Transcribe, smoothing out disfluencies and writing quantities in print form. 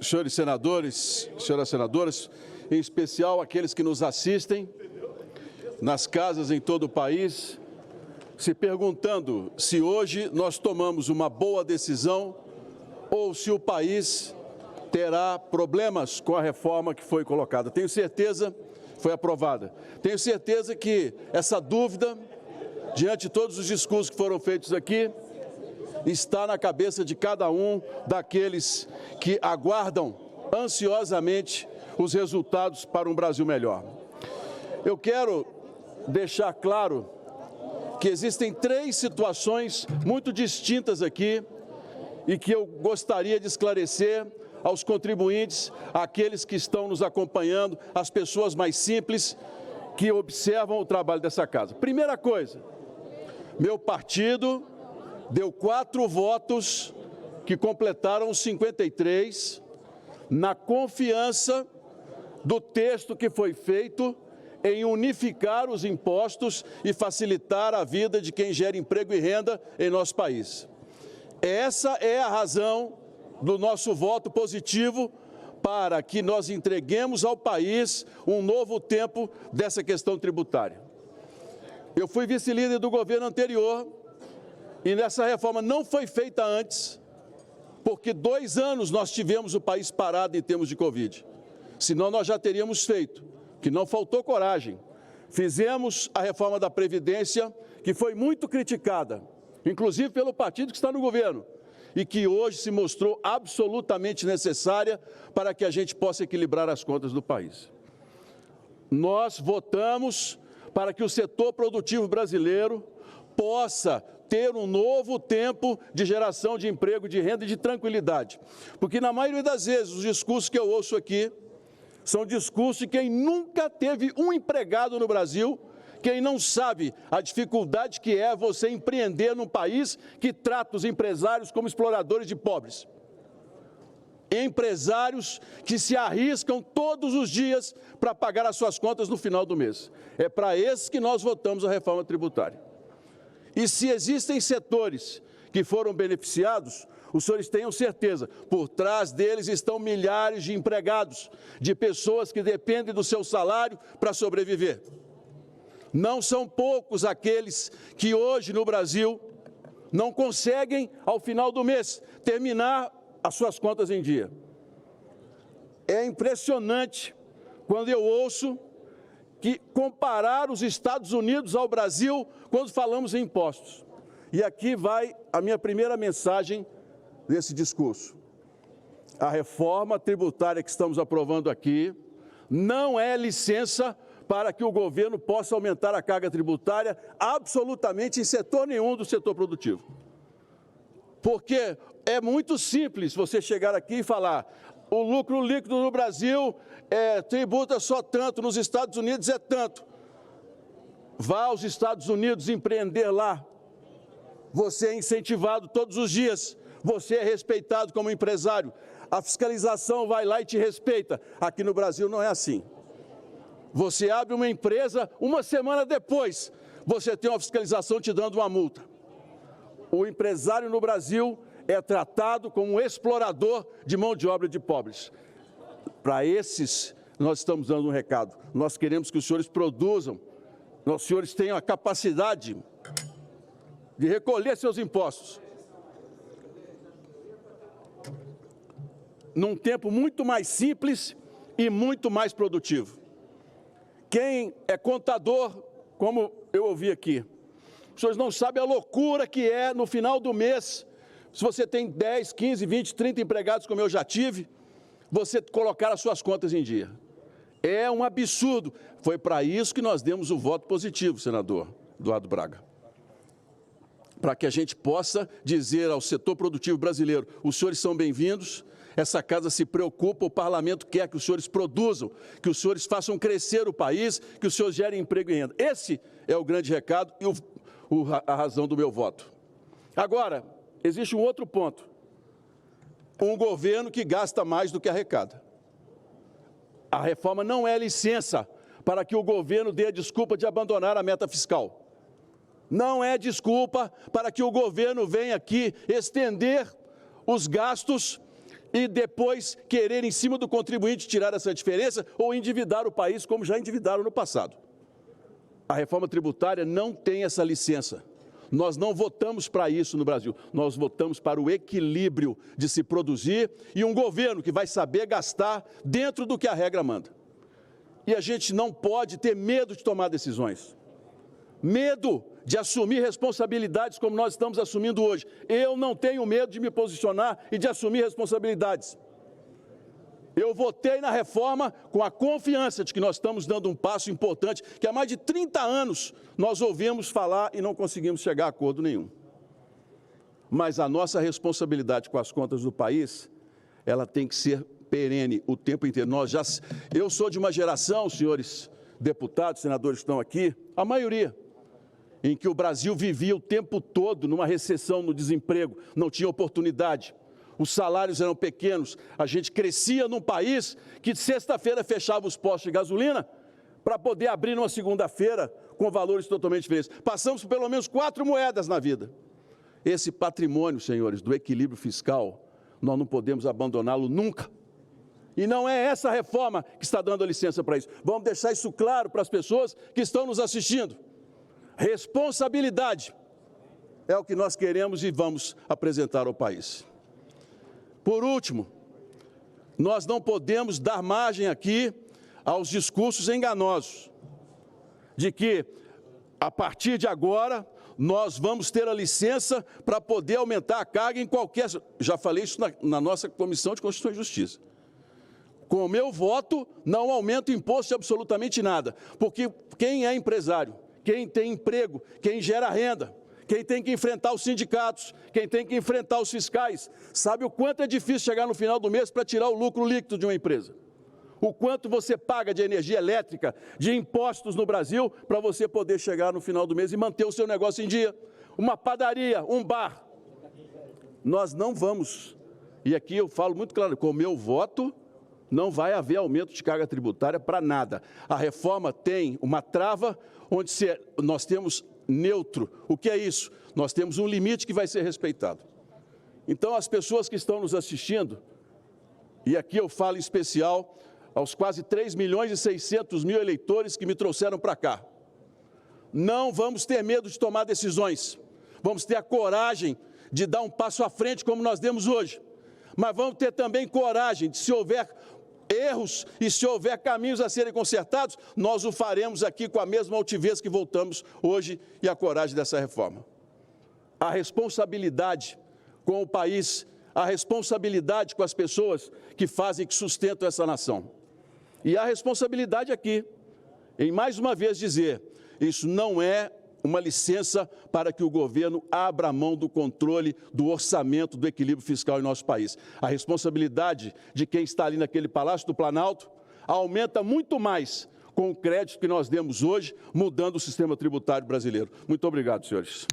senhores senadores, senhoras senadoras, em especial aqueles que nos assistem nas casas em todo o país, se perguntando se hoje nós tomamos uma boa decisão ou se o país terá problemas com a reforma que foi colocada. Tenho certeza, foi aprovada. Tenho certeza que essa dúvida, diante de todos os discursos que foram feitos aqui, está na cabeça de cada um daqueles que aguardam ansiosamente os resultados para um Brasil melhor. Eu quero deixar claro que existem três situações muito distintas aqui e que eu gostaria de esclarecer aos contribuintes, àqueles que estão nos acompanhando, às pessoas mais simples que observam o trabalho dessa casa. Primeira coisa, meu partido deu 4 votos que completaram os 53 na confiança do texto que foi feito em unificar os impostos e facilitar a vida de quem gera emprego e renda em nosso país. Essa é a razão do nosso voto positivo para que nós entreguemos ao país um novo tempo dessa questão tributária. Eu fui vice-líder do governo anterior e nessa reforma não foi feita antes, porque 2 anos nós tivemos o país parado em termos de Covid. Senão nós já teríamos feito, que não faltou coragem. Fizemos a reforma da Previdência, que foi muito criticada, inclusive pelo partido que está no governo, e que hoje se mostrou absolutamente necessária para que a gente possa equilibrar as contas do país. Nós votamos para que o setor produtivo brasileiro possa ter um novo tempo de geração de emprego, de renda e de tranquilidade. Porque, na maioria das vezes, os discursos que eu ouço aqui são discursos de quem nunca teve um empregado no Brasil, quem não sabe a dificuldade que é você empreender num país que trata os empresários como exploradores de pobres. Empresários que se arriscam todos os dias para pagar as suas contas no final do mês. É para esses que nós votamos a reforma tributária. E se existem setores que foram beneficiados, os senhores tenham certeza, por trás deles estão milhares de empregados, de pessoas que dependem do seu salário para sobreviver. Não são poucos aqueles que hoje no Brasil não conseguem, ao final do mês, terminar as suas contas em dia. É impressionante quando eu ouço que comparar os Estados Unidos ao Brasil quando falamos em impostos. E aqui vai a minha primeira mensagem desse discurso. A reforma tributária que estamos aprovando aqui não é licença para que o governo possa aumentar a carga tributária absolutamente em setor nenhum do setor produtivo. Porque é muito simples você chegar aqui e falar: o lucro líquido no Brasil tributa só tanto, nos Estados Unidos é tanto. Vá aos Estados Unidos empreender lá. Você é incentivado todos os dias, você é respeitado como empresário. A fiscalização vai lá e te respeita. Aqui no Brasil não é assim. Você abre uma empresa, uma semana depois, você tem uma fiscalização te dando uma multa. O empresário no Brasil é tratado como um explorador de mão de obra de pobres. Para esses, nós estamos dando um recado. Nós queremos que os senhores produzam, os senhores tenham a capacidade de recolher seus impostos num tempo muito mais simples e muito mais produtivo. Quem é contador, como eu ouvi aqui, os senhores não sabem a loucura que é no final do mês, se você tem 10, 15, 20, 30 empregados, como eu já tive, você colocar as suas contas em dia. É um absurdo. Foi para isso que nós demos o voto positivo, senador Eduardo Braga. Para que a gente possa dizer ao setor produtivo brasileiro: os senhores são bem-vindos, essa casa se preocupa, o parlamento quer que os senhores produzam, que os senhores façam crescer o país, que os senhores gerem emprego e renda. Esse é o grande recado e a razão do meu voto. Agora, existe um outro ponto. Um governo que gasta mais do que arrecada. A reforma não é licença para que o governo dê a desculpa de abandonar a meta fiscal. Não é desculpa para que o governo venha aqui estender os gastos e depois querer, em cima do contribuinte, tirar essa diferença ou endividar o país, como já endividaram no passado. A reforma tributária não tem essa licença. Nós não votamos para isso no Brasil, nós votamos para o equilíbrio de se produzir e um governo que vai saber gastar dentro do que a regra manda. E a gente não pode ter medo de tomar decisões, medo de assumir responsabilidades como nós estamos assumindo hoje. Eu não tenho medo de me posicionar e de assumir responsabilidades. Eu votei na reforma com a confiança de que nós estamos dando um passo importante, que há mais de 30 anos nós ouvimos falar e não conseguimos chegar a acordo nenhum. Mas a nossa responsabilidade com as contas do país, ela tem que ser perene o tempo inteiro. Eu sou de uma geração, senhores deputados, senadores que estão aqui, a maioria, em que o Brasil vivia o tempo todo numa recessão, no desemprego, não tinha oportunidade. Os salários eram pequenos, a gente crescia num país que sexta-feira fechava os postos de gasolina para poder abrir numa segunda-feira com valores totalmente diferentes. Passamos por pelo menos 4 moedas na vida. Esse patrimônio, senhores, do equilíbrio fiscal, nós não podemos abandoná-lo nunca. E não é essa reforma que está dando a licença para isso. Vamos deixar isso claro para as pessoas que estão nos assistindo. Responsabilidade é o que nós queremos e vamos apresentar ao país. Por último, nós não podemos dar margem aqui aos discursos enganosos de que, a partir de agora, nós vamos ter a licença para poder aumentar a carga em qualquer... Já falei isso na nossa Comissão de Constituição e Justiça. Com o meu voto, não aumento o imposto de absolutamente nada, porque quem é empresário, quem tem emprego, quem gera renda, quem tem que enfrentar os sindicatos, quem tem que enfrentar os fiscais, sabe o quanto é difícil chegar no final do mês para tirar o lucro líquido de uma empresa. O quanto você paga de energia elétrica, de impostos no Brasil, para você poder chegar no final do mês e manter o seu negócio em dia. Uma padaria, um bar. Nós não vamos, e aqui eu falo muito claro, com o meu voto, não vai haver aumento de carga tributária para nada. A reforma tem uma trava onde nós temos neutro. O que é isso? Nós temos um limite que vai ser respeitado. Então, as pessoas que estão nos assistindo, e aqui eu falo em especial aos quase 3.600.000 eleitores que me trouxeram para cá, não vamos ter medo de tomar decisões, vamos ter a coragem de dar um passo à frente como nós demos hoje, mas vamos ter também coragem de, se houver erros e se houver caminhos a serem consertados, nós o faremos aqui com a mesma altivez que voltamos hoje e a coragem dessa reforma. A responsabilidade com o país, a responsabilidade com as pessoas que fazem, que sustentam essa nação. E a responsabilidade aqui, em mais uma vez dizer, isso não é uma licença para que o governo abra a mão do controle do orçamento, do equilíbrio fiscal em nosso país. A responsabilidade de quem está ali naquele Palácio do Planalto aumenta muito mais com o crédito que nós demos hoje, mudando o sistema tributário brasileiro. Muito obrigado, senhores.